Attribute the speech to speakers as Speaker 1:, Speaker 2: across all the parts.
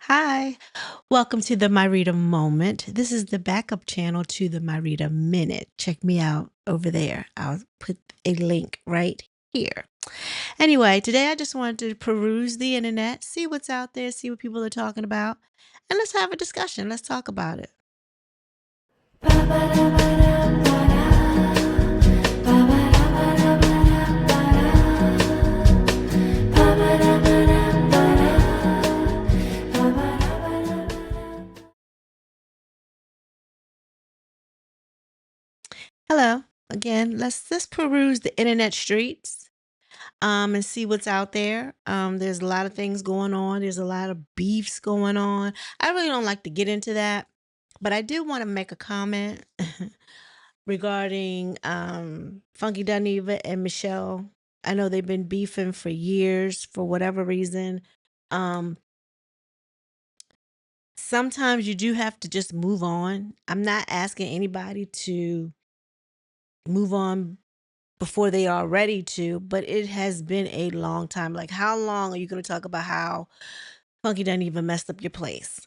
Speaker 1: Hi, welcome to the Myrita Moment. This is the backup channel to the Myrita Minute. Check me out over there. I'll put a link right here. Anyway, today I just wanted to peruse the internet, see what's out there, see what people are talking about, and let's have a discussion. Let's talk about it. Hello again. Let's just peruse the internet streets and see what's out there. There's a lot of things going on. There's a lot of beefs going on. I really don't like to get into that, but I do want to make a comment regarding Funky Duneva and Michelle. I know they've been beefing for years for whatever reason. Um, Sometimes you do have to just move on. I'm not asking anybody to move on before they are ready to, but it has been a long time. Like, how long are you going to talk about how Funky done even messed up your place?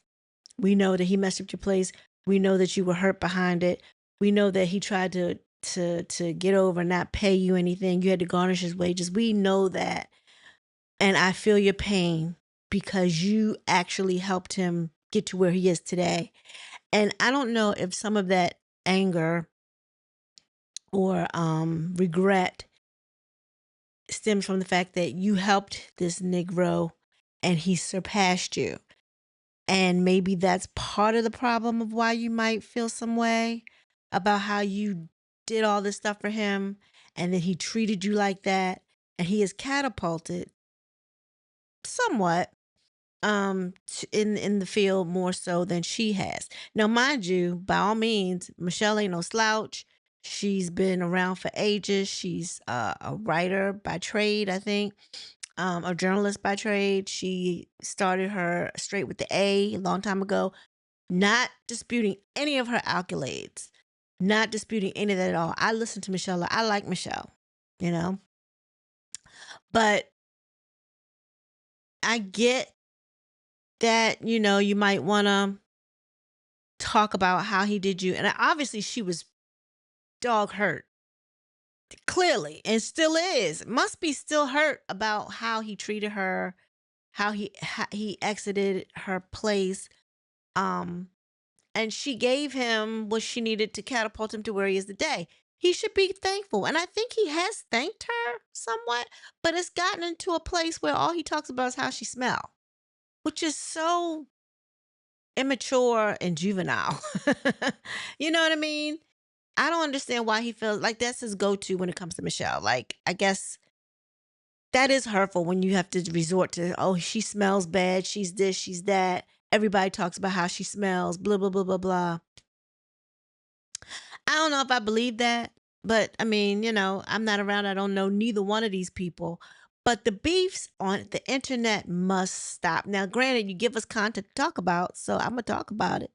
Speaker 1: We know that he messed up your place. We know that you were hurt behind it. We know that he tried to get over and not pay you anything. You had to garnish his wages. We know that. And I feel your pain because you actually helped him get to where he is today. And I don't know if some of that anger or regret stems from the fact that you helped this Negro and he surpassed you. And maybe that's part of the problem of why you might feel some way about how you did all this stuff for him and then he treated you like that and he is catapulted somewhat in the field more so than she has. Now, mind you, by all means, Michelle ain't no slouch. She's been around for ages. She's a writer by trade, I think, a journalist by trade. She started her straight with the A long time ago. Not disputing any of her accolades. Not disputing any of that at all. I listen to Michelle. I like Michelle, you know, but I get that, you might want to talk about how he did you. And obviously, she was dog hurt, clearly, and still is. Must be still hurt about how he treated her, how he exited her place. Um, and she gave him what she needed to catapult him to where he is today. He should be thankful, and I think he has thanked her somewhat. But it's gotten into a place where all he talks about is how she smell, which is so immature and juvenile. You know what I mean? I don't understand why he feels like that's his go-to when it comes to Michelle. Like, I guess that is hurtful when you have to resort to, oh, she smells bad, she's this, she's that. Everybody talks about how she smells, blah, blah, blah, blah, blah. I don't know if I believe that, but I mean, I'm not around. I don't know neither one of these people. But the beefs on the internet must stop. Now, granted, you give us content to talk about, so I'm gonna talk about it.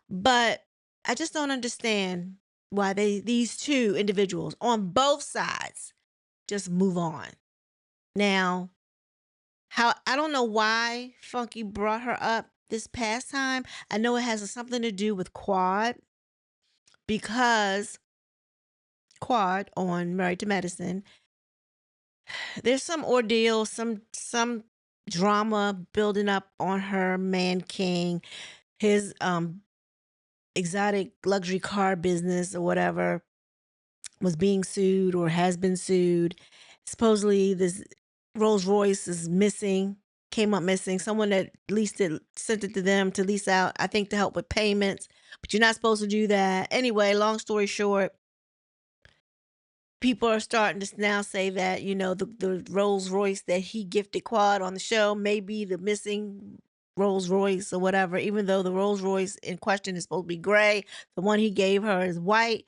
Speaker 1: But I just don't understand why these two individuals on both sides just move on. Now, how I don't know why Funky brought her up this past time. I know it has something to do with Quad because Quad on Married to Medicine, there's some ordeal, some drama building up on her man king, his exotic luxury car business or whatever was being sued or has been sued. Supposedly, this Rolls Royce is missing, came up missing. Someone that leased it sent it to them to lease out, I think, to help with payments. But you're not supposed to do that. Anyway, long story short, people are starting to now say that, the Rolls Royce that he gifted Quad on the show may be the missing Rolls Royce or whatever, even though the Rolls Royce in question is supposed to be gray. The one he gave her is white.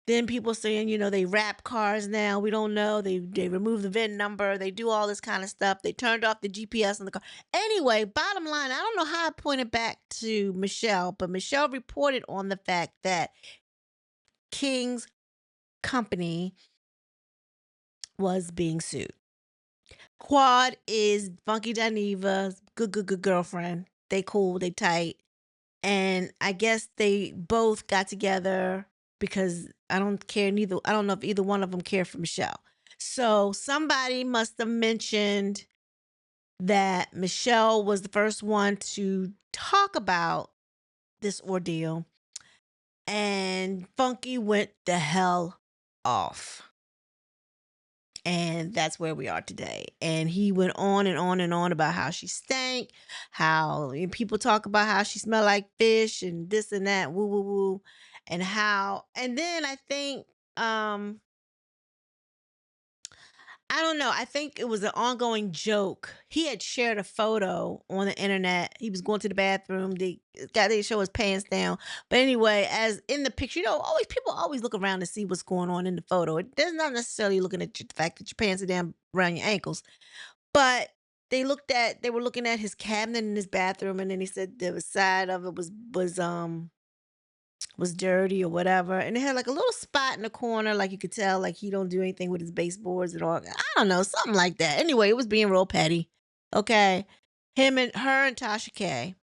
Speaker 1: Then people saying, they wrap cars now. We don't know. They remove the VIN number. They do all this kind of stuff. They turned off the GPS in the car. Anyway, bottom line, I don't know how I pointed back to Michelle, but Michelle reported on the fact that King's company was being sued. Quad is Funky Dineva's good girlfriend. They cool, they tight. And I guess they both got together because I don't know if either one of them cared for Michelle. So somebody must have mentioned that Michelle was the first one to talk about this ordeal, and Funky went the hell off. And that's where we are today. And he went on and on and on about how she stank, how and people talk about how she smelled like fish and this and that, woo woo woo, and how. And then I think I don't know. I think it was an ongoing joke. He had shared a photo on the internet. He was going to the bathroom. They show his pants down. But anyway, as in the picture, always people always look around to see what's going on in the photo. There's not necessarily looking at the fact that your pants are down around your ankles, but they were looking at his cabinet in his bathroom, and then he said the side of it was dirty or whatever, and it had like a little spot in the corner, like you could tell, like he don't do anything with his baseboards at all. I don't know, something like that. Anyway, it was being real petty. Okay, her and Tasha K.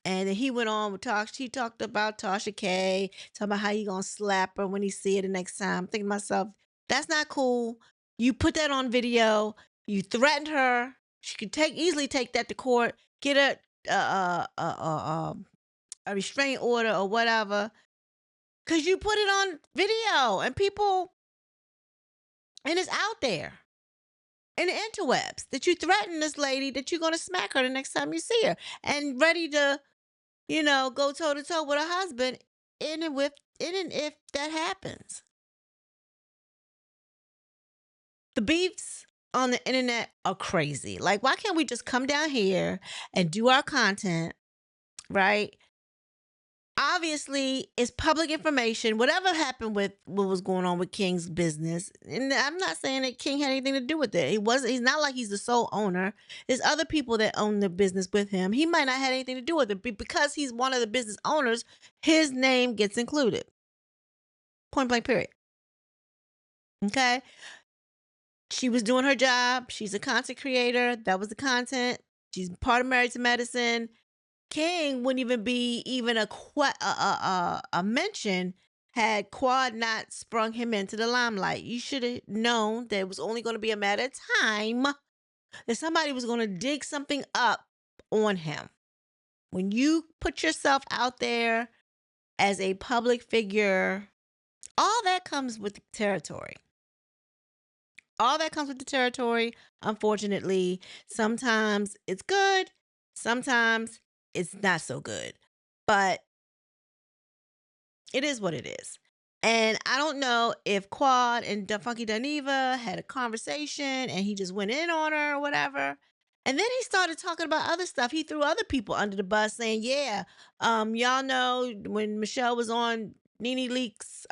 Speaker 1: And then he went on with talk. He talked about Tasha K, talking about how he gonna slap her when he see her the next time. I'm thinking to myself, that's not cool. You put that on video. You threatened her. She could easily take that to court, get a restraining order or whatever. Cause you put it on video and people, and it's out there in the interwebs that you threaten this lady that you're gonna smack her the next time you see her, and ready to, go toe to toe with her husband in and if that happens. The beefs on the internet are crazy. Like, why can't we just come down here and do our content, right? Obviously it's public information. Whatever happened with what was going on with King's business, and I'm not saying that King had anything to do with it. He's not like he's the sole owner. There's other people that own the business with him. He might not have anything to do with it, but because he's one of the business owners, his name gets included. Point blank period. Okay. She was doing her job. She's a content creator. That was the content. She's part of Married to Medicine. King wouldn't even be even a mention had Quad not sprung him into the limelight. You should have known that it was only going to be a matter of time that somebody was going to dig something up on him. When you put yourself out there as a public figure, all that comes with the territory. All that comes with the territory. Unfortunately, sometimes it's good, sometimes it's not so good. But it is what it is. And I don't know if Quad and Funky Dineva had a conversation and he just went in on her or whatever. And then he started talking about other stuff. He threw other people under the bus saying, yeah, y'all know when Michelle was on Nene Leakes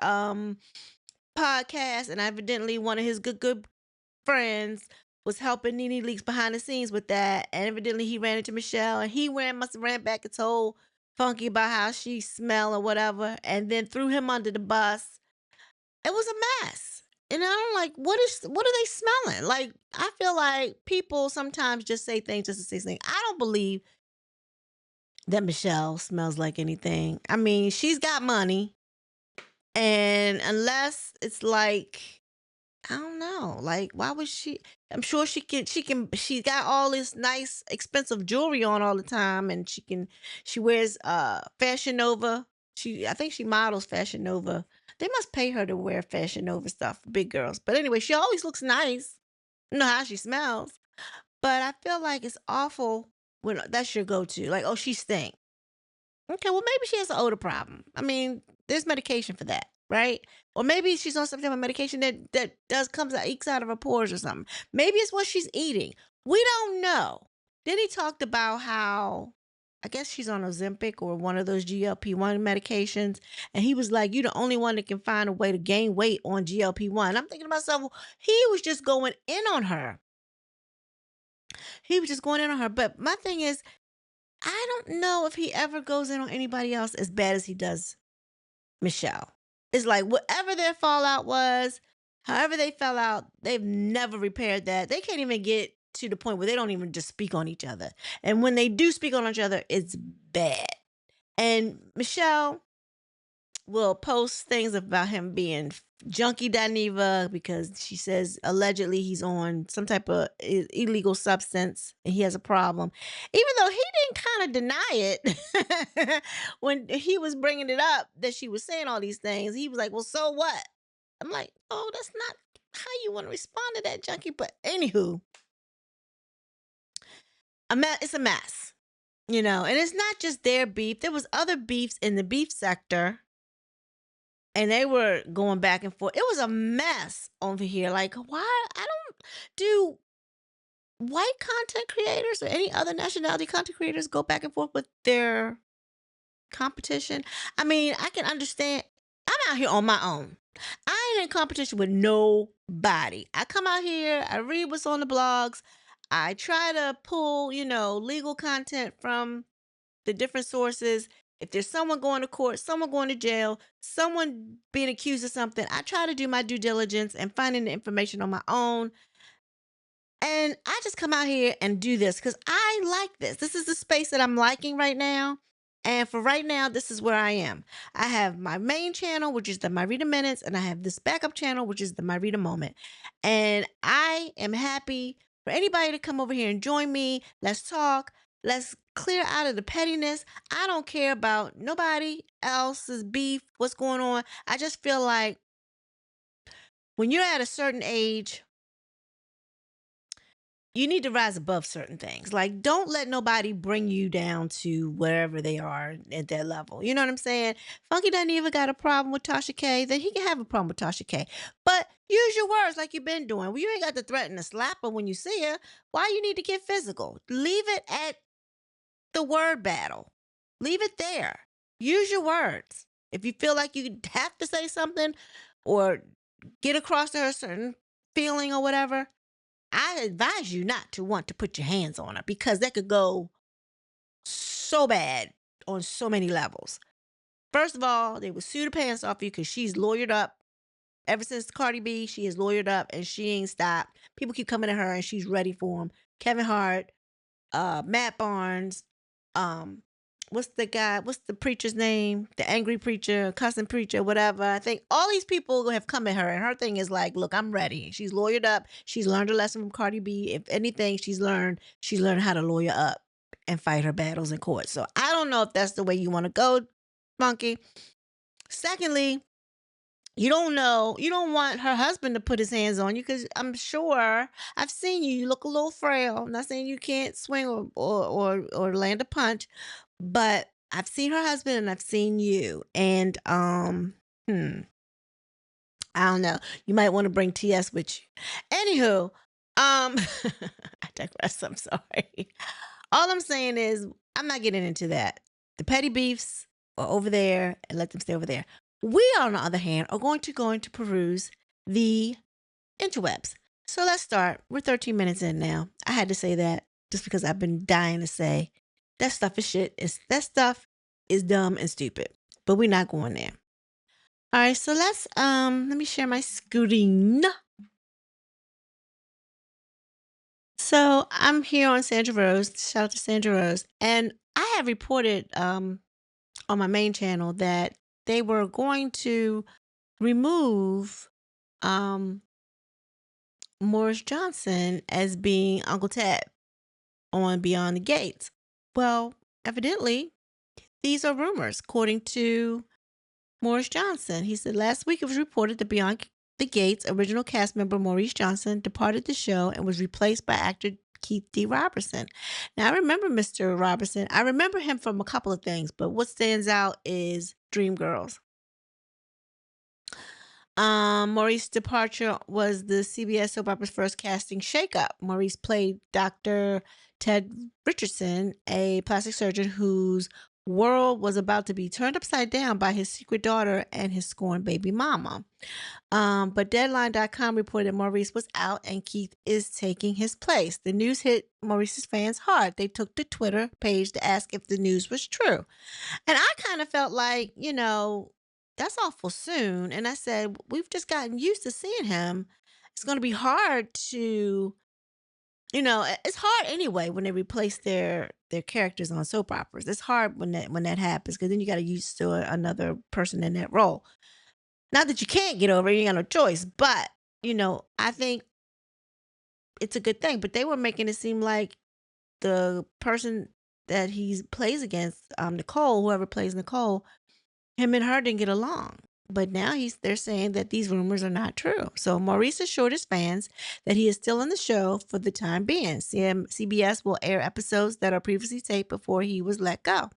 Speaker 1: podcast, and evidently one of his good friends was helping Nene Leakes behind the scenes with that. And evidently he ran into Michelle, and must have ran back and told Funky about how she smelled or whatever, and then threw him under the bus. It was a mess. And I'm like, what are they smelling? Like, I feel like people sometimes just say things just to say things. I don't believe that Michelle smells like anything. I mean, she's got money. And unless it's like, I don't know. Like, why would she? I'm sure she got all this nice, expensive jewelry on all the time, and she wears Fashion Nova. I think she models Fashion Nova. They must pay her to wear Fashion Nova stuff for big girls. But anyway, she always looks nice. You know how she smells. But I feel like it's awful when that's your go-to. Like, oh, she stink. Okay, well, maybe she has an odor problem. I mean, there's medication for that, right? Or maybe she's on some type of medication that ekes out of her pores or something. Maybe it's what she's eating. We don't know. Then he talked about how, I guess she's on Ozempic or one of those GLP-1 medications, and he was like, "You're the only one that can find a way to gain weight on GLP-1." I'm thinking to myself, well, he was just going in on her. He was just going in on her. But my thing is, I don't know if he ever goes in on anybody else as bad as he does Michelle. It's like whatever their fallout was, however they fell out, they've never repaired that. They can't even get to the point where they don't even just speak on each other. And when they do speak on each other, it's bad. And Michelle will post things about him being junkie Daniva because she says allegedly he's on some type of illegal substance and he has a problem, even though he didn't kind of deny it when he was bringing it up that she was saying all these things. He was like, well, so what? I'm like, oh, that's not how you want to respond to that, junkie. But anywho, it's a mess, and it's not just their beef. There was other beefs in the beef sector, and they were going back and forth. It was a mess over here. Like, why? I don't do white content creators or any other nationality content creators go back and forth with their competition. I mean, I can understand. I'm out here on my own. I ain't in competition with nobody. I come out here, I read what's on the blogs. I try to pull, legal content from the different sources. If there's someone going to court, someone going to jail, someone being accused of something, I try to do my due diligence and finding the information on my own. And I just come out here and do this because I like this. This is the space that I'm liking right now. And for right now, this is where I am. I have my main channel, which is the Myrita Minutes, and I have this backup channel, which is the Myrita Moment. And I am happy for anybody to come over here and join me. Let's talk. Let's clear out of the pettiness. I don't care about nobody else's beef, what's going on. I just feel like when you're at a certain age, you need to rise above certain things. Like, don't let nobody bring you down to wherever they are at their level. You know what I'm saying? Funky doesn't even got a problem with Tasha K. Then he can have a problem with Tasha K. But use your words like you've been doing. Well, you ain't got to threaten to slap her when you see her. Why you need to get physical? Leave it at the word battle. Leave it there. Use your words. If you feel like you have to say something or get across to her a certain feeling or whatever, I advise you not to want to put your hands on her because that could go so bad on so many levels. First of all, they would sue the pants off you because she's lawyered up. Ever since Cardi B, she is lawyered up and she ain't stopped. People keep coming to her and she's ready for them. Kevin Hart, Matt Barnes, um, what's the preacher's name? The angry preacher, cussing preacher, whatever. I think all these people have come at her and her thing is like, look, I'm ready. She's lawyered up. She's learned a lesson from Cardi B. If anything, she's learned how to lawyer up and fight her battles in court. So I don't know if that's the way you want to go, Funky. Secondly, you don't want her husband to put his hands on you because I'm sure I've seen you. You look a little frail. I'm not saying you can't swing or land a punch, but I've seen her husband and I've seen you. And I don't know. You might want to bring TS with you. Anywho, I digress. I'm sorry. All I'm saying is I'm not getting into that. The petty beefs are over there and let them stay over there. We, on the other hand, are going to peruse the interwebs. So let's start. We're 13 minutes in now. I had to say that just because I've been dying to say that stuff is shit. That stuff is dumb and stupid. But we're not going there. All right, so let me share my screen. So I'm here on Sandra Rose. Shout out to Sandra Rose. And I have reported on my main channel that they were going to remove Morris Johnson as being Uncle Ted on Beyond the Gates. Well, evidently, these are rumors, according to Morris Johnson. He said last week it was reported that Beyond the Gates original cast member Maurice Johnson departed the show and was replaced by actor Keith D. Robertson. Now, I remember Mr. Robertson. I remember him from a couple of things, but what stands out is Dreamgirls. Maurice's departure was the CBS soap opera's first casting shakeup. Maurice played Dr. Ted Richardson, a plastic surgeon whose world was about to be turned upside down by his secret daughter and his scorned baby mama. But Deadline.com reported that Maurice was out and Keith is taking his place. The news hit Maurice's fans hard. They took to Twitter page to ask if the news was true. And I kind of felt like, that's awful soon. And I said, we've just gotten used to seeing him. It's going to be hard to It's hard anyway when they replace their characters on soap operas. It's hard when that happens because then you got to use to another person in that role. Not that you can't get over it, you ain't got no choice, but I think it's a good thing. But they were making it seem like the person that he plays against, Nicole, whoever plays Nicole, him and her didn't get along. But now they're saying that these rumors are not true. So Maurice assured his fans that he is still on the show for the time being. CBS will air episodes that are previously taped before he was let go.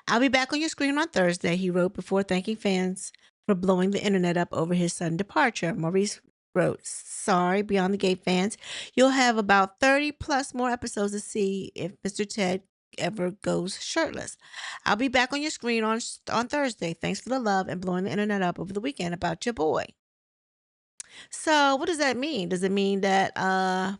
Speaker 1: I'll be back on your screen on Thursday, he wrote before thanking fans for blowing the internet up over his sudden departure. Maurice wrote, sorry, Beyond the Gate fans. You'll have about 30 plus more episodes to see if Mr. Ted ever goes shirtless. I'll be back on your screen on Thursday. Thanks for the love and blowing the internet up over the weekend about your boy. So what does that mean? Does it mean that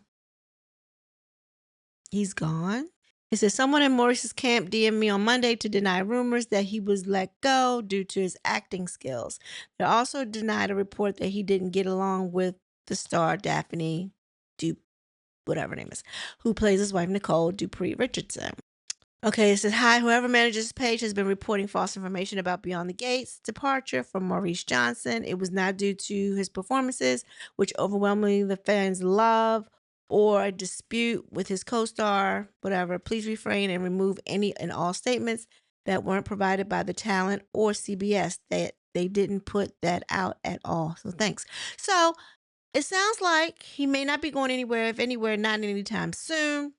Speaker 1: he's gone? It says someone in Maurice's camp DM'd me on Monday to deny rumors that he was let go due to his acting skills. They also denied a report that he didn't get along with the star Daphne Du whatever her name is, who plays his wife Nicole Dupree Richardson. Okay, it says, hi, whoever manages this page has been reporting false information about Beyond the Gates' departure from Maurice Johnson. It was not due to his performances, which overwhelmingly the fans love, or a dispute with his co-star, whatever. Please refrain and remove any and all statements that weren't provided by the talent or CBS. That they didn't put that out at all. So thanks. So it sounds like he may not be going anywhere, if anywhere, not anytime soon.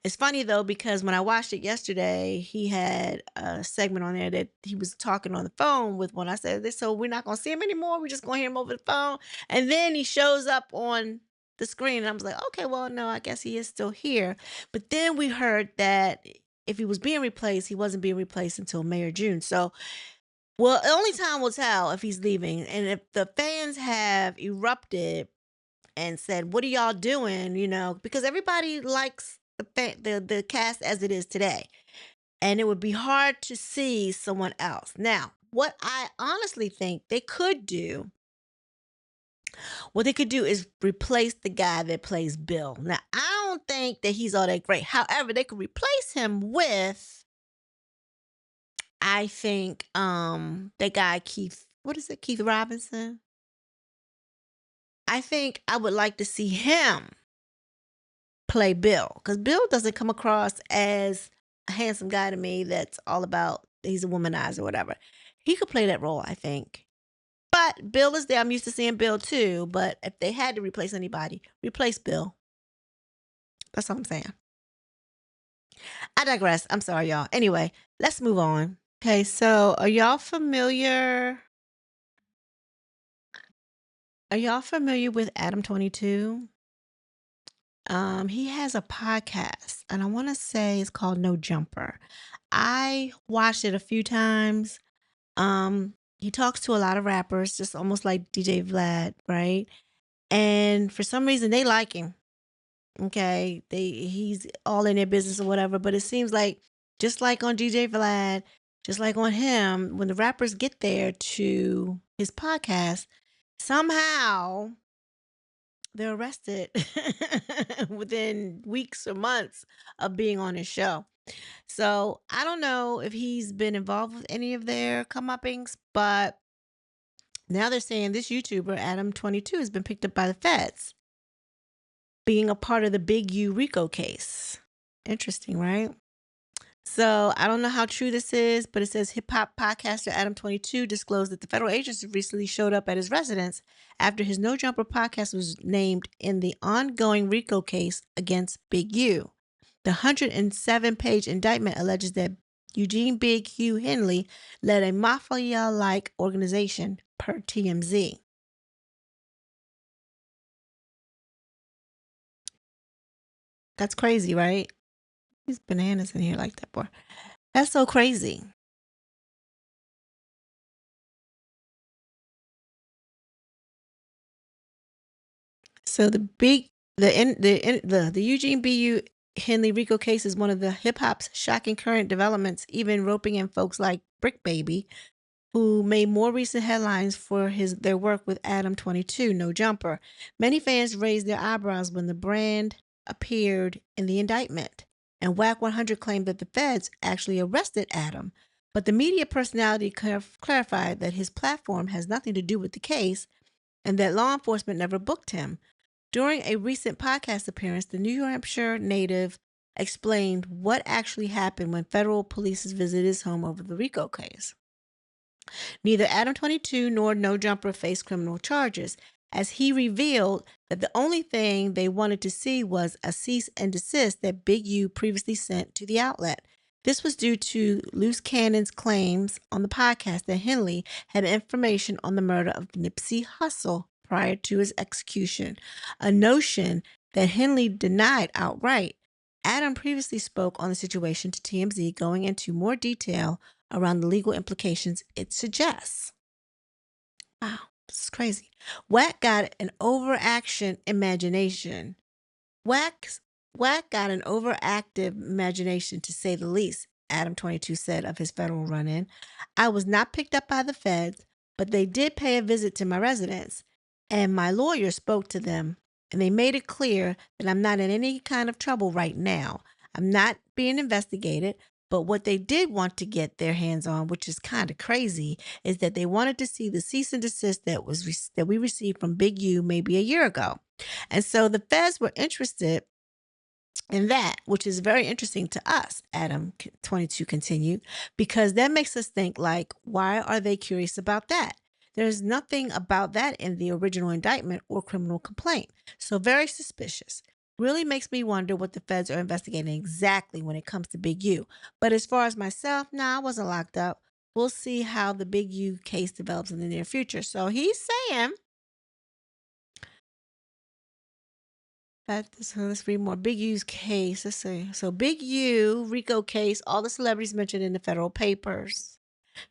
Speaker 1: It's funny though because when I watched it yesterday, he had a segment on there that he was talking on the phone with one. I said, "So we're not gonna see him anymore. We're just gonna hear him over the phone." And then he shows up on the screen, and I was like, "Okay, well, no, I guess he is still here." But then we heard that if he was being replaced, he wasn't being replaced until May or June. So, well, only time will tell if he's leaving, and if the fans have erupted and said, "What are y'all doing?" Because everybody likes the cast as it is today, and it would be hard to see someone else. Now, what they could do is replace the guy that plays Bill. Now, I don't think that he's all that great. However, they could replace him with, I think, that guy Keith. What is it, Keith Robinson? I think I would like to see him play Bill because Bill doesn't come across as a handsome guy to me that's all about he's a womanizer or whatever. He could play that role, I think. But Bill is there. I'm used to seeing Bill too. But if they had to replace anybody, replace Bill. That's all I'm saying. I digress. I'm sorry, y'all. Anyway, let's move on. Okay, so are y'all familiar? Are y'all familiar with Adam 22? He has a podcast, and I want to say it's called No Jumper. I watched it a few times. He talks to a lot of rappers, just almost like DJ Vlad, right? And for some reason, they like him. Okay, he's all in their business or whatever. But it seems like just like on DJ Vlad, just like on him, when the rappers get there to his podcast, somehow they're arrested within weeks or months of being on his show. So I don't know if he's been involved with any of their comeuppings, but now they're saying this YouTuber, Adam 22, has been picked up by the feds, being a part of the Big U RICO case. Interesting, right? So I don't know how true this is, but it says hip hop podcaster Adam 22 disclosed that the federal agency recently showed up at his residence after his No Jumper podcast was named in the ongoing RICO case against Big U. The 107-page indictment alleges that Eugene Big Hugh Henley led a mafia-like organization, per TMZ. That's crazy, right? These bananas in here like that, boy. That's so crazy. So the Eugene B.U. Henley RICO case is one of the hip hop's shocking current developments, even roping in folks like Brick Baby, who made more recent headlines for their work with Adam 22, No Jumper. Many fans raised their eyebrows when the brand appeared in the indictment, and WAC 100 claimed that the feds actually arrested Adam. But the media personality clarified that his platform has nothing to do with the case and that law enforcement never booked him. During a recent podcast appearance, the New Hampshire native explained what actually happened when federal police visited his home over the RICO case. Neither Adam 22 nor No Jumper faced criminal charges, as he revealed that the only thing they wanted to see was a cease and desist that Big U previously sent to the outlet. This was due to Loose Cannon's claims on the podcast that Henley had information on the murder of Nipsey Hussle prior to his execution, a notion that Henley denied outright. Adam previously spoke on the situation to TMZ, going into more detail around the legal implications it suggests. Wow, this is crazy. Wack got an overaction imagination. Wack got an overactive imagination, to say the least, Adam 22 said of his federal run-in. I was not picked up by the feds, but they did pay a visit to my residence, and my lawyer spoke to them, and they made it clear that I'm not in any kind of trouble right now. I'm not being investigated, but what they did want to get their hands on, which is kind of crazy, is that they wanted to see the cease and desist that we received from Big U maybe a year ago. And so the feds were interested in that, which is very interesting to us, Adam 22 continued, because that makes us think, like, why are they curious about that? There's nothing about that in the original indictment or criminal complaint. So very suspicious. Really makes me wonder what the feds are investigating exactly when it comes to Big U. But as far as myself, I wasn't locked up. We'll see how the Big U case develops in the near future. So he's saying so let's read more. Big U's case. Let's see. So Big U, RICO case, all the celebrities mentioned in the federal papers.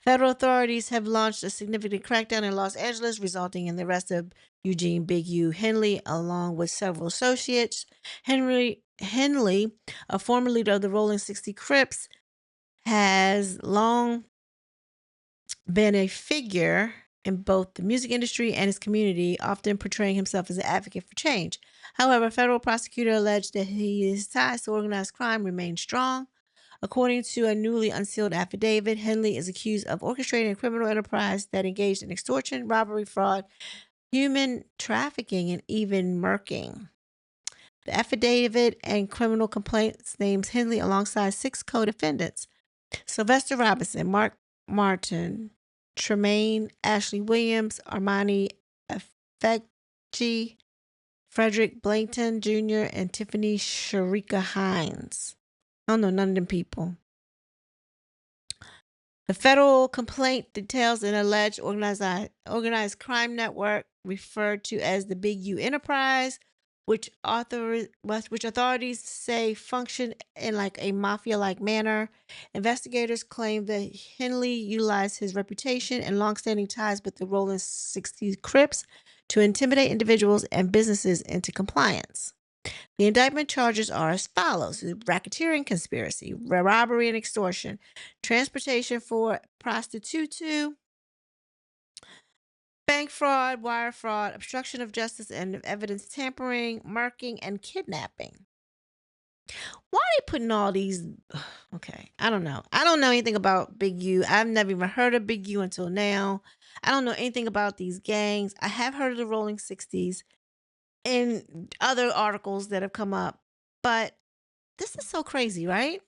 Speaker 1: Federal authorities have launched a significant crackdown in Los Angeles, resulting in the arrest of Eugene Big U Henley, along with several associates. Henley, a former leader of the Rolling 60 Crips, has long been a figure in both the music industry and his community, often portraying himself as an advocate for change. However, a federal prosecutor alleged that his ties to organized crime remain strong. According to a newly unsealed affidavit, Henley is accused of orchestrating a criminal enterprise that engaged in extortion, robbery, fraud, human trafficking, and even murking. The affidavit and criminal complaints names Henley alongside 6 co-defendants: Sylvester Robinson, Mark Martin, Tremaine Ashley Williams, Armani Effecci, Frederick Blankton Jr., and Tiffany Sharika Hines. I don't know none of them people. The federal complaint details an alleged organized crime network referred to as the Big U Enterprise, which authorities say functioned in like a mafia-like manner. Investigators claim that Henley utilized his reputation and longstanding ties with the Rolling 60 Crips to intimidate individuals and businesses into compliance. The indictment charges are as follows: racketeering conspiracy, robbery and extortion, transportation for prostitution, bank fraud, wire fraud, obstruction of justice and evidence tampering, murking, and kidnapping. Why are they putting all these? Okay, I don't know. I don't know anything about Big U. I've never even heard of Big U until now. I don't know anything about these gangs. I have heard of the Rolling 60s in other articles that have come up, but this is so crazy, right?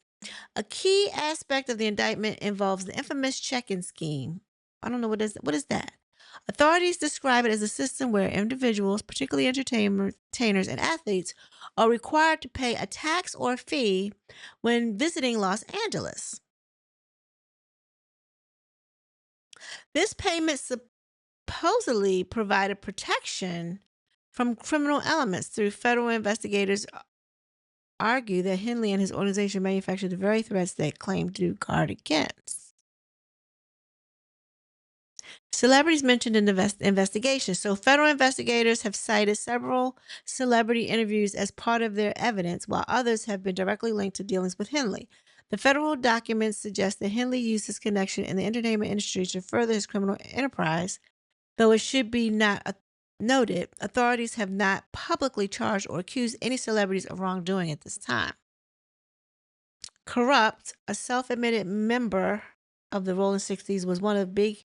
Speaker 1: A key aspect of the indictment involves the infamous check-in scheme. I don't know what is that. Authorities describe it as a system where individuals, particularly entertainers and athletes, are required to pay a tax or fee when visiting Los Angeles. This payment supposedly provided protection from criminal elements through federal investigators argue that Henley and his organization manufactured the very threats they claimed to guard against. Celebrities mentioned in the investigation. So federal investigators have cited several celebrity interviews as part of their evidence, while others have been directly linked to dealings with Henley. The federal documents suggest that Henley used his connection in the entertainment industry to further his criminal enterprise, though it should be noted authorities have not publicly charged or accused any celebrities of wrongdoing at this time. Corrupt, a self-admitted member of the Rolling 60s, was one of Big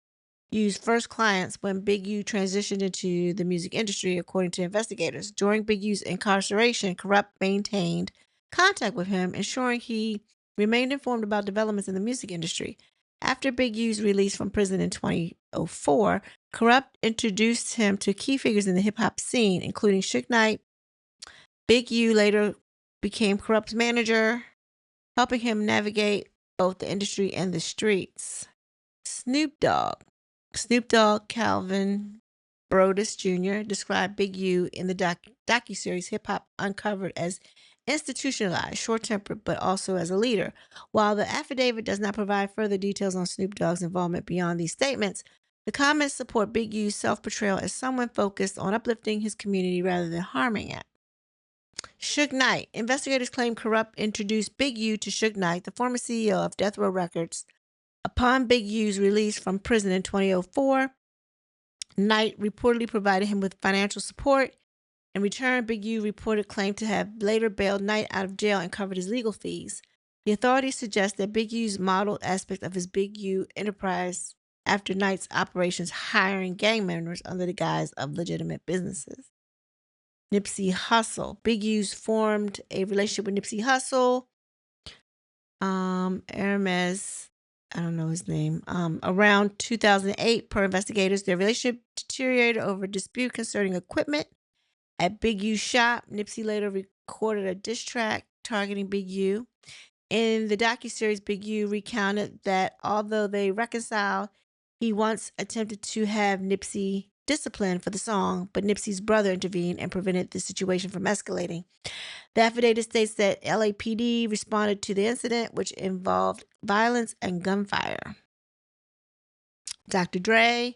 Speaker 1: U's first clients when Big U transitioned into the music industry, according to investigators. During Big U's incarceration, Corrupt maintained contact with him, ensuring he remained informed about developments in the music industry. After Big U's release from prison in 2004, Corrupt introduced him to key figures in the hip hop scene, including Suge Knight. Big U later became Corrupt's manager, helping him navigate both the industry and the streets. Snoop Dogg. Snoop Dogg Calvin Brodus Jr. described Big U in the docuseries Hip Hop Uncovered as institutionalized, short-tempered, but also as a leader. While the affidavit does not provide further details on Snoop Dogg's involvement beyond these statements, the comments support Big U's self-portrayal as someone focused on uplifting his community rather than harming it. Suge Knight. Investigators claim Corrupt introduced Big U to Suge Knight, the former CEO of Death Row Records. Upon Big U's release from prison in 2004, Knight reportedly provided him with financial support. In return, Big U reported claim to have later bailed Knight out of jail and covered his legal fees. The authorities suggest that Big U's modeled aspect of his Big U enterprise after Knight's operations, hiring gang members under the guise of legitimate businesses. Nipsey Hussle. Big U's formed a relationship with Nipsey Hussle. Hermes, I don't know his name. Around 2008, per investigators, their relationship deteriorated over a dispute concerning equipment at Big U's shop. Nipsey later recorded a diss track targeting Big U. In the docuseries, Big U recounted that although they reconciled, he once attempted to have Nipsey disciplined for the song, but Nipsey's brother intervened and prevented the situation from escalating. The affidavit states that LAPD responded to the incident, which involved violence and gunfire. Dr. Dre.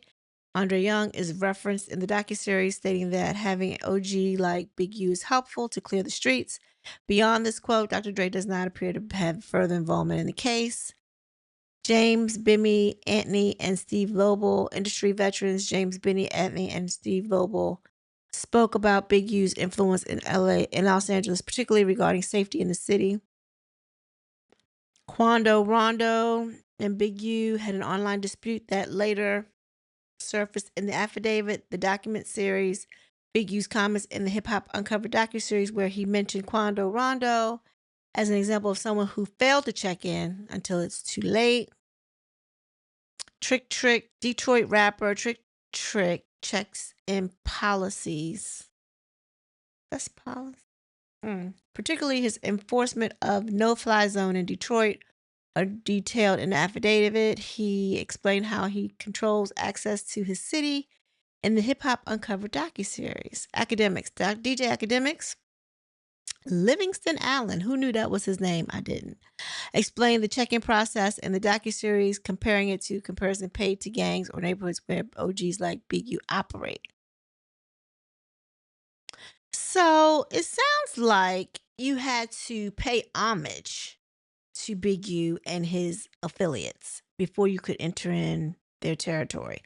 Speaker 1: Andre Young is referenced in the docuseries, stating that having an OG like Big U is helpful to clear the streets. Beyond this quote, Dr. Dre does not appear to have further involvement in the case. James, Bimmy, Anthony, and Steve Lobel, industry veterans James, Benny, Anthony, and Steve Lobel, spoke about Big U's influence in Los Angeles, particularly regarding safety in the city. Quando Rondo and Big U had an online dispute that later surfaced in the affidavit. The document series, Big U's comments in the Hip Hop Uncovered docuseries, where he mentioned Quando Rondo as an example of someone who failed to check in until it's too late. Trick, Detroit rapper Trick checks in policies. That's policy. Particularly his enforcement of no-fly zone in Detroit are detailed in the affidavit. He explained how he controls access to his city in the Hip Hop Uncovered docuseries. Academics. DJ Academics. Livingston Allen. Who knew that was his name? I didn't. Explained the check-in process in the docuseries, comparing it to comparison paid to gangs or neighborhoods where OGs like Big U operate. So it sounds like you had to pay homage to Big U and his affiliates before you could enter in their territory.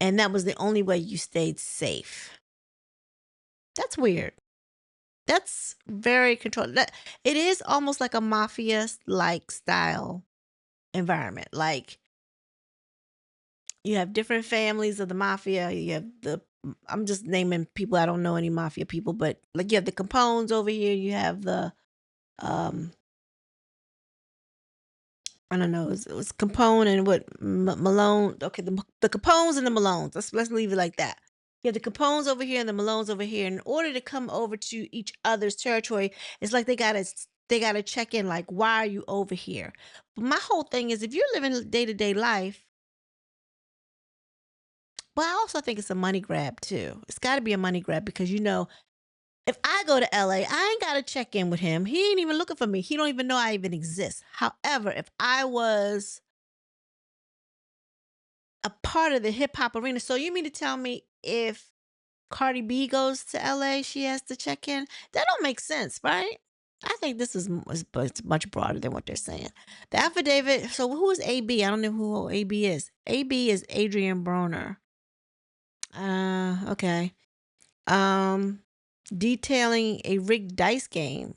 Speaker 1: And that was the only way you stayed safe. That's weird. That's very controlled. It is almost like a mafia-like style environment. Like you have different families of the mafia. You have I'm just naming people. I don't know any mafia people, but like you have the Capones over here. You have the I don't know. It was Capone and what Malone. Okay, the Capones and the Malones. Let's leave it like that. You have the Capones over here and the Malones over here. In order to come over to each other's territory, it's like they gotta check in. Like, why are you over here? But my whole thing is, if you're living day to day life, well, I also think it's a money grab too. It's got to be a money grab because if I go to LA, I ain't got to check in with him. He ain't even looking for me. He don't even know I even exist. However, if I was a part of the hip hop arena, so you mean to tell me if Cardi B goes to LA, she has to check in? That don't make sense, right? I think this is much broader than what they're saying. The affidavit. So who is AB? I don't know who AB is. AB is Adrian Broner. Okay. Um, detailing a rigged dice game.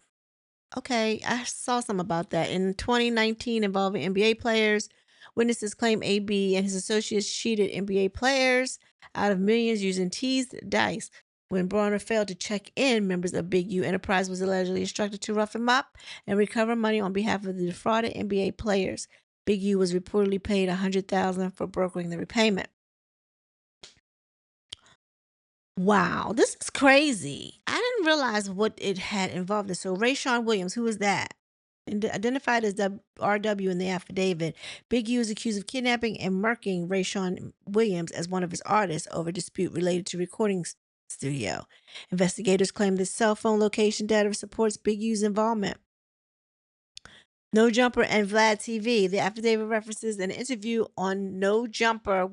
Speaker 1: Okay, I saw some about that in 2019 involving NBA players. Witnesses claim AB and his associates cheated NBA players out of millions using teased dice. When Bronner failed to check in, members of Big U Enterprise was allegedly instructed to rough him up and recover money on behalf of the defrauded NBA players. Big U was reportedly paid $100,000 for brokering the repayment. Wow, this is crazy. I didn't realize what it had involved. So Rayshawn Williams, who is that? Identified as RW in the affidavit, Big U is accused of kidnapping and murking Rayshawn Williams as one of his artists over a dispute related to recording studio. Investigators claim this cell phone location data supports Big U's involvement. No Jumper and Vlad TV. The affidavit references an interview on No Jumper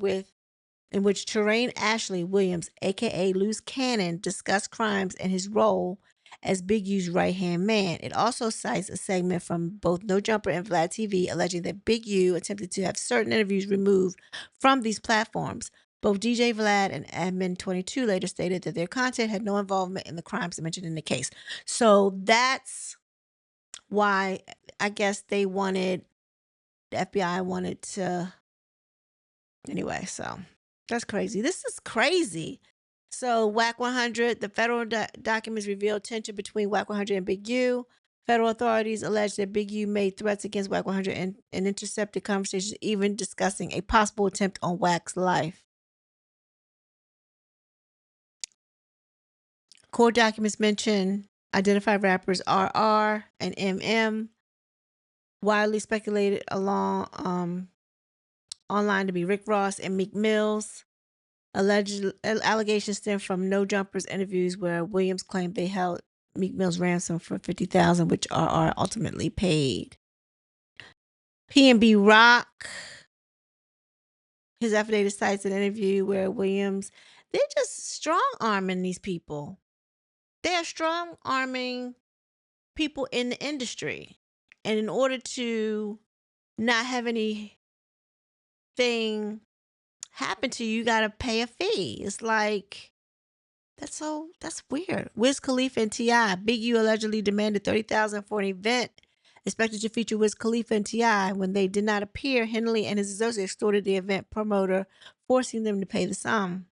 Speaker 1: in which Terrain Ashley Williams, aka Loose Cannon, discussed crimes and his role as Big U's right-hand man. It also cites a segment from both No Jumper and Vlad TV alleging that Big U attempted to have certain interviews removed from these platforms. Both DJ Vlad and Admin22 later stated that their content had no involvement in the crimes mentioned in the case. So that's why I guess the FBI wanted to, anyway, so that's crazy. This is crazy. So WAC 100, the federal documents reveal tension between WAC 100 and Big U. Federal authorities allege that Big U made threats against WAC 100 and intercepted conversations, even discussing a possible attempt on WAC's life. Court documents mention identified rappers RR and MM, widely speculated online to be Rick Ross and Meek Mills. Alleged allegations stem from No Jumper's interviews where Williams claimed they held Meek Mill's ransom for $50,000, which RR ultimately paid. P&B Rock, his affidavit cites an interview where Williams, they're just strong arming these people. They are strong arming people in the industry. And in order to not have anything happen to you, you got to pay a fee. It's like, that's weird. Wiz Khalifa and T.I. Big U allegedly demanded $30,000 for an event expected to feature Wiz Khalifa and T.I. When they did not appear, Henley and his associates extorted the event promoter, forcing them to pay the sum.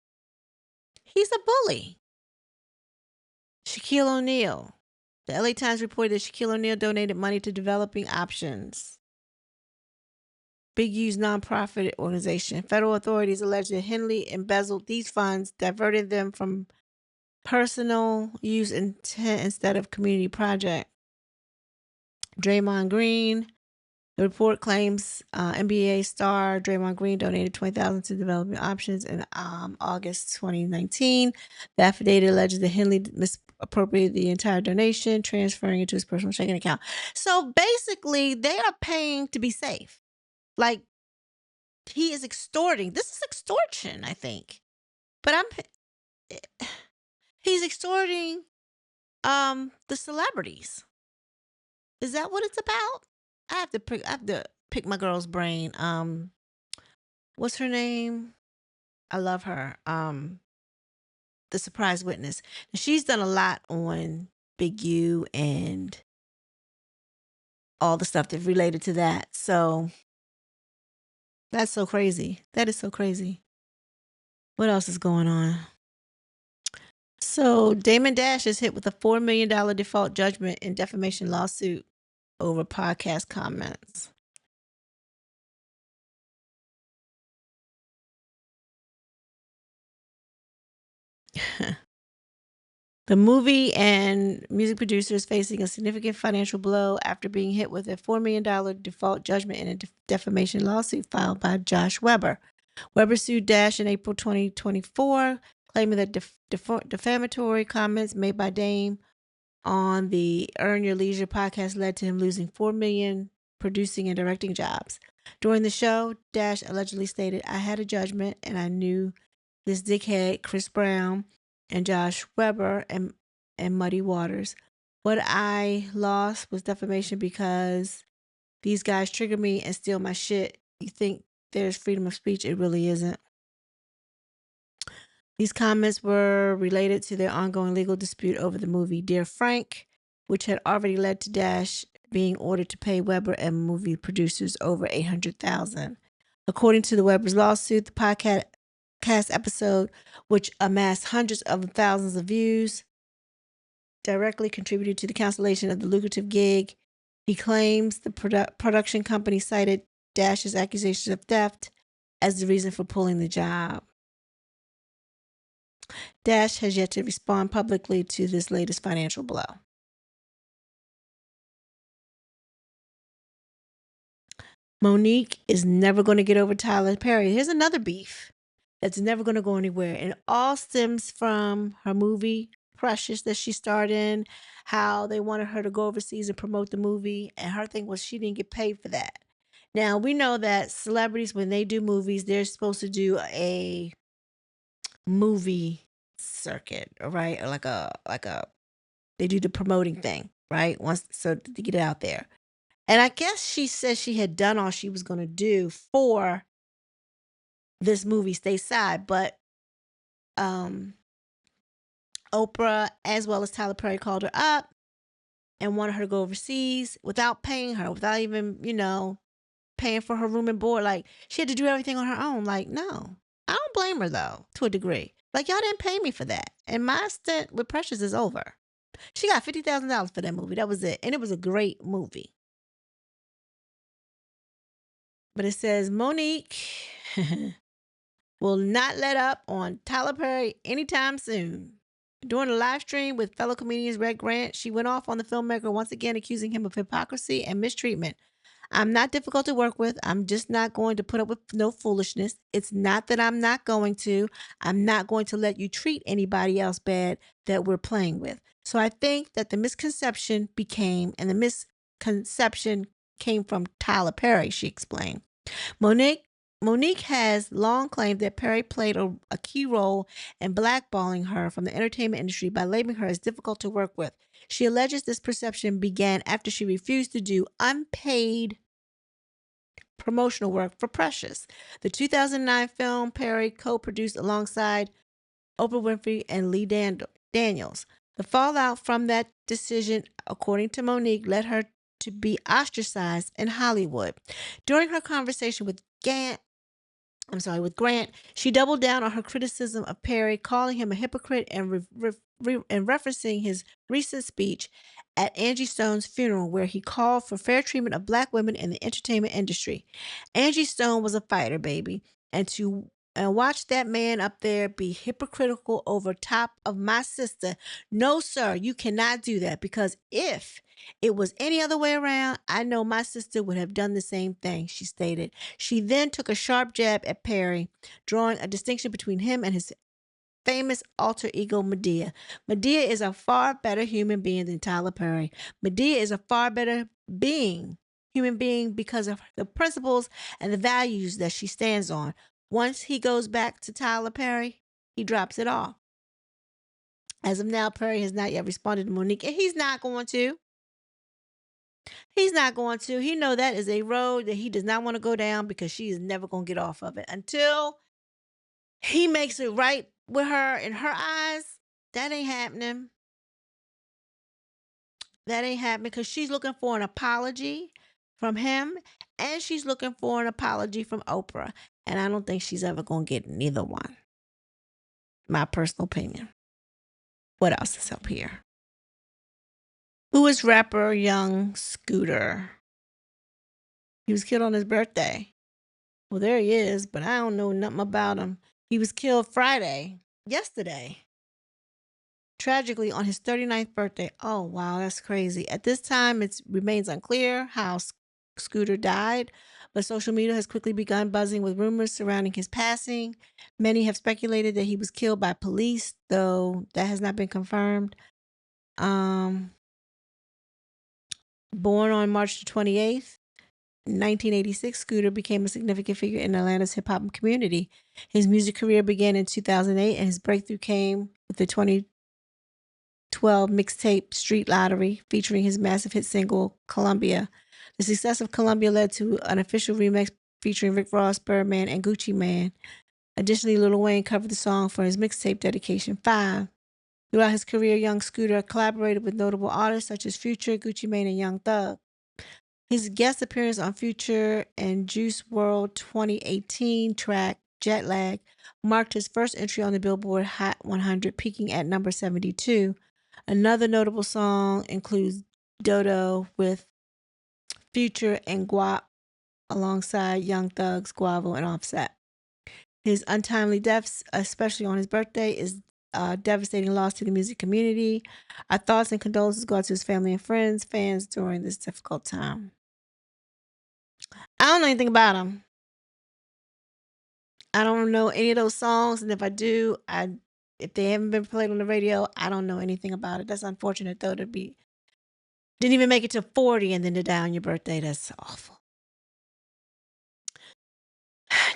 Speaker 1: He's a bully. Shaquille O'Neal. The LA Times reported that Shaquille O'Neal donated money to Developing Options, Big U's nonprofit organization. Federal authorities allege that Henley embezzled these funds, diverted them from personal use intent instead of community project. Draymond Green. The report claims NBA star Draymond Green donated $20,000 to Developing Options in August 2019. The affidavit alleges that Henley misappropriated the entire donation, transferring it to his personal checking account. So basically, they are paying to be safe. Like, he is extorting. This is extortion, I think. But he's extorting the celebrities. Is that what it's about? I have to pick my girl's brain. What's her name? I love her. The surprise witness. She's done a lot on Big U and all the stuff that's related to that. So that's so crazy. That is so crazy. What else is going on? So Damon Dash is hit with a $4 million default judgment in defamation lawsuit over podcast comments. The movie and music producer is facing a significant financial blow after being hit with a $4 million default judgment in a defamation lawsuit filed by Josh Weber. Weber sued Dash in April 2024, claiming that defamatory comments made by Dame on the Earn Your Leisure podcast led to him losing $4 million producing and directing jobs. During the show, Dash allegedly stated, "I had a judgment and I knew this dickhead, Chris Brown, and Josh Weber and Muddy Waters What I lost was defamation because these guys trigger me and steal my shit. You think there's freedom of speech? It really isn't. These comments were related to their ongoing legal dispute over the movie Dear Frank, which had already led to Dash being ordered to pay Weber and movie producers over $800,000. According to the Weber's lawsuit, the podcast episode, which amassed hundreds of thousands of views, directly contributed to the cancellation of the lucrative gig. He claims the production company cited Dash's accusations of theft as the reason for pulling the job. Dash has yet to respond publicly to this latest financial blow. Monique is never going to get over Tyler Perry. Here's another beef that's never going to go anywhere. And it all stems from her movie Precious that she starred in, how they wanted her to go overseas and promote the movie. And her thing was she didn't get paid for that. Now, we know that celebrities, when they do movies, they're supposed to do a movie circuit, right? Or they do the promoting thing, right? Once, so to get it out there. And I guess she said she had done all she was going to do for this movie stateside, but Oprah as well as Tyler Perry called her up and wanted her to go overseas without paying her, without even, paying for her room and board. Like, she had to do everything on her own. Like, no. I don't blame her, though, to a degree. Like, y'all didn't pay me for that. And my stint with Precious is over. She got $50,000 for that movie. That was it. And it was a great movie. But it says Monique will not let up on Tyler Perry anytime soon. During a live stream with fellow comedian Red Grant, she went off on the filmmaker, once again accusing him of hypocrisy and mistreatment. I'm not difficult to work with. I'm just not going to put up with no foolishness. It's not that I'm not going to. I'm not going to let you treat anybody else bad that we're playing with. So I think that the misconception came from Tyler Perry, she explained. Monique has long claimed that Perry played a key role in blackballing her from the entertainment industry by labeling her as difficult to work with. She alleges this perception began after she refused to do unpaid promotional work for Precious, the 2009 film Perry co-produced alongside Oprah Winfrey and Lee Daniels. The fallout from that decision, according to Monique, led her to be ostracized in Hollywood. During her conversation with Grant, she doubled down on her criticism of Perry, calling him a hypocrite and referencing his recent speech at Angie Stone's funeral, where he called for fair treatment of Black women in the entertainment industry. Angie Stone was a fighter, baby, and watch that man up there be hypocritical over top of my sister. No, sir, you cannot do that, because if it was any other way around, I know my sister would have done the same thing, she stated. She then took a sharp jab at Perry, drawing a distinction between him and his famous alter ego Madea. Madea is a far better human being than Tyler Perry. Madea is a far better human being, because of the principles and the values that she stands on. Once he goes back to Tyler Perry, he drops it all. As of now, Perry has not yet responded to Monique, and he's not going to. He's not going to. He know that is a road that he does not want to go down, because she is never going to get off of it until he makes it right with her in her eyes. That ain't happening. That ain't happening, because she's looking for an apology from him, and she's looking for an apology from Oprah. And I don't think she's ever going to get neither one. My personal opinion. What else is up here? Who is rapper Young Scooter? He was killed on his birthday. Well, there he is, but I don't know nothing about him. He was killed yesterday. Tragically, on his 39th birthday. Oh, wow, that's crazy. At this time, it remains unclear how Scooter died, but social media has quickly begun buzzing with rumors surrounding his passing. Many have speculated that he was killed by police, though that has not been confirmed. Born on March 28th, 1986, Scooter became a significant figure in Atlanta's hip-hop community. His music career began in 2008, and his breakthrough came with the 12 mixtape Street Lottery, featuring his massive hit single, Columbia. The success of Columbia led to an official remix featuring Rick Ross, Birdman, and Gucci Mane. Additionally, Lil Wayne covered the song for his mixtape dedication, 5. Throughout his career, Young Scooter collaborated with notable artists such as Future, Gucci Mane, and Young Thug. His guest appearance on Future and Juice WRLD 2018 track Jet Lag marked his first entry on the Billboard Hot 100, peaking at number 72. Another notable song includes Dodo with Future and Guap alongside Young Thug's Guavo and Offset. His untimely deaths, especially on his birthday, is a devastating loss to the music community. Our thoughts and condolences go out to his family and friends, fans during this difficult time. I don't know anything about him. I don't know any of those songs, and if I do, if they haven't been played on the radio, I don't know anything about it. That's unfortunate though, didn't even make it to 40 and then to die on your birthday. That's awful.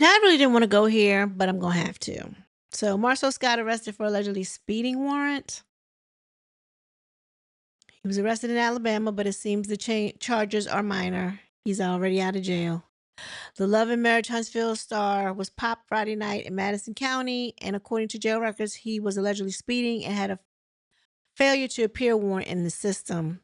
Speaker 1: Now I really didn't want to go here, but I'm gonna have to. So Marcel Scott arrested for allegedly speeding warrant. He was arrested in Alabama, but it seems the charges are minor. He's already out of jail. The Love and Marriage Huntsville star was popped Friday night in Madison County, and according to jail records, he was allegedly speeding and had a failure to appear warrant in the system.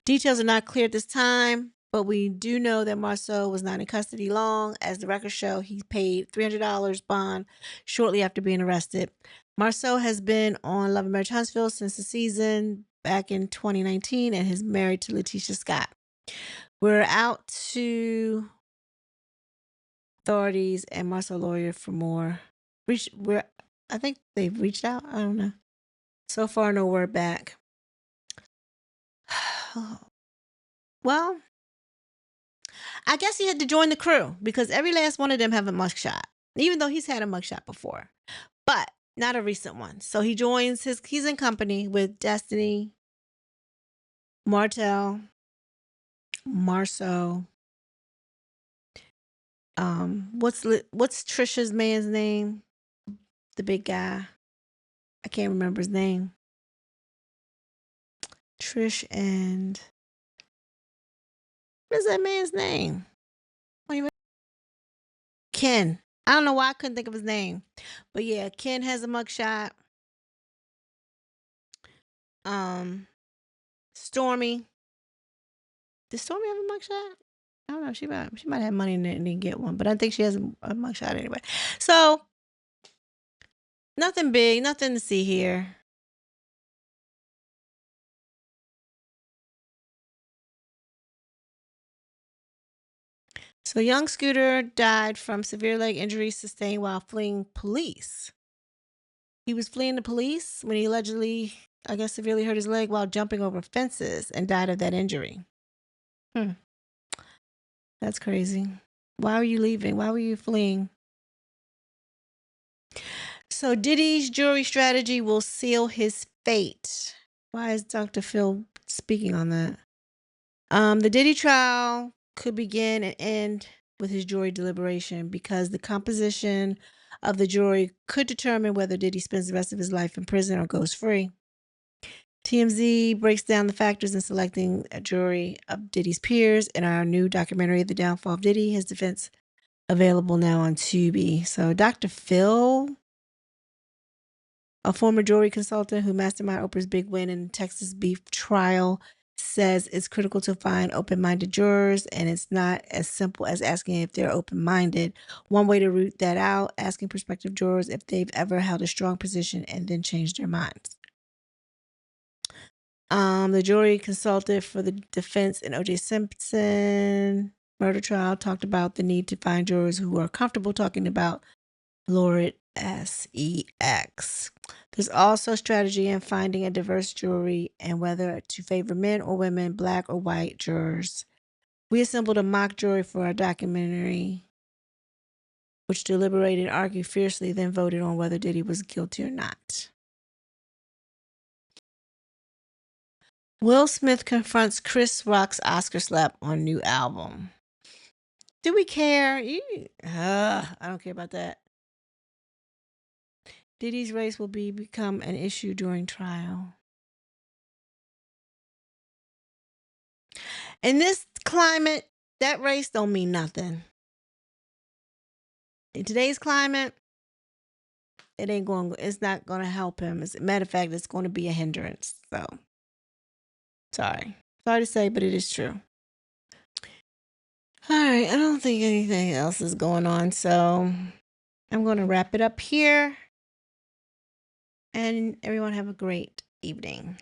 Speaker 1: Details are not clear at this time, but we do know that Marceau was not in custody long. As the records show, he paid $300 bond shortly after being arrested. Marceau has been on Love and Marriage Huntsville since the season back in 2019 and is married to Letitia Scott. We're out to authorities and Marceau lawyer for more. I think they've reached out. I don't know. So far, no word back. Well, I guess he had to join the crew because every last one of them have a mugshot, even though he's had a mugshot before, but not a recent one. So he joins he's in company with Destiny, Martell, Marceau. What's Trisha's man's name? The big guy. I can't remember his name. Trish and what is that man's name? Ken. I don't know why I couldn't think of his name. But yeah, Ken has a mugshot. Stormy. Does Stormy have a mugshot? I don't know. She might have money and didn't get one, but I think she has a mugshot anyway. So nothing big, nothing to see here. So young Scooter died from severe leg injuries sustained while fleeing police. He was fleeing the police when he allegedly, I guess, severely hurt his leg while jumping over fences and died of that injury. That's crazy. Why were you leaving? Why were you fleeing? So Diddy's jury strategy will seal his fate. Why is Dr. Phil speaking on that? The Diddy trial could begin and end with his jury deliberation because the composition of the jury could determine whether Diddy spends the rest of his life in prison or goes free. TMZ breaks down the factors in selecting a jury of Diddy's peers in our new documentary, The Downfall of Diddy, His Defense, available now on Tubi. So Dr. Phil, a former jury consultant who masterminded Oprah's big win in the Texas beef trial, says it's critical to find open-minded jurors, and it's not as simple as asking if they're open-minded. One way to root that out, asking prospective jurors if they've ever held a strong position and then changed their minds. The jury consulted for the defense in O.J. Simpson murder trial talked about the need to find jurors who are comfortable talking about lurid sex. There's also strategy in finding a diverse jury and whether to favor men or women, black or white jurors. We assembled a mock jury for our documentary, which deliberated, argued fiercely, then voted on whether Diddy was guilty or not. Will Smith confronts Chris Rock's Oscar slap on new album. Do we care? I don't care about that. Diddy's race will become an issue during trial. In this climate, that race don't mean nothing. In today's climate, it's not going to help him. As a matter of fact, it's going to be a hindrance. So, sorry to say, but it is true. All right, I don't think anything else is going on, so I'm going to wrap it up here. And everyone have a great evening.